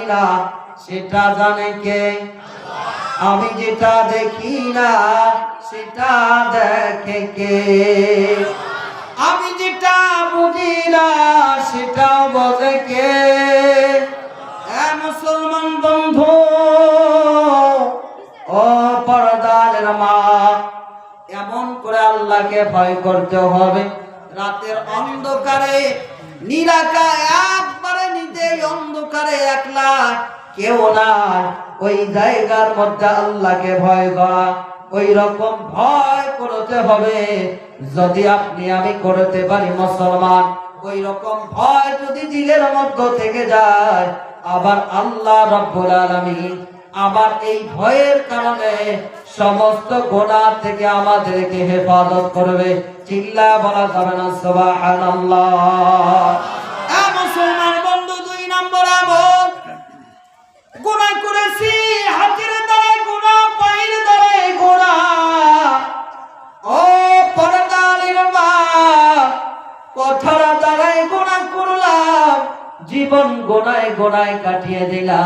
জানি না সেটা জানে কে? আমি যেটা দেখি না সেটা দেখে কে? আমি যেটা বুঝি না সেটাও বোঝে কে? মুসলমান বন্ধু ও পর্দার মা, এমন করে আল্লাহকে ভয় করতে হবে। রাতের অন্ধকারে নিরাকা একবারে নিজেই অন্ধকারে একলা কেউ না, ওই জায়গার মধ্যে আল্লাহকে ভয় করা, ওই রকম ভয় করতে হবে। যদি আপনি আমি করতে পারি মুসলমান, ওই রকম ভয় যদি দিলের মধ্যে থেকে যায়, আবার আল্লাহ রাব্বুল আলামিন আবার এই ভয়ের কারণে সমস্ত গুনাহ থেকে আমাদেরকে হেফাজত করবে। চিল্লা বলা যাবে না সুবহানাল্লাহ। মুসলমান বন্ধু, 2 নম্বর আমল, গুনাহ করেছি, হাতের দ্বারা গুনাহ, পায়ের দ্বারা গুনাহ। ও পরদারের মা, কথার দ্বারা গুনাহ করলাম, জীবন গুনায় গুনায় কাটিয়ে দিলাম।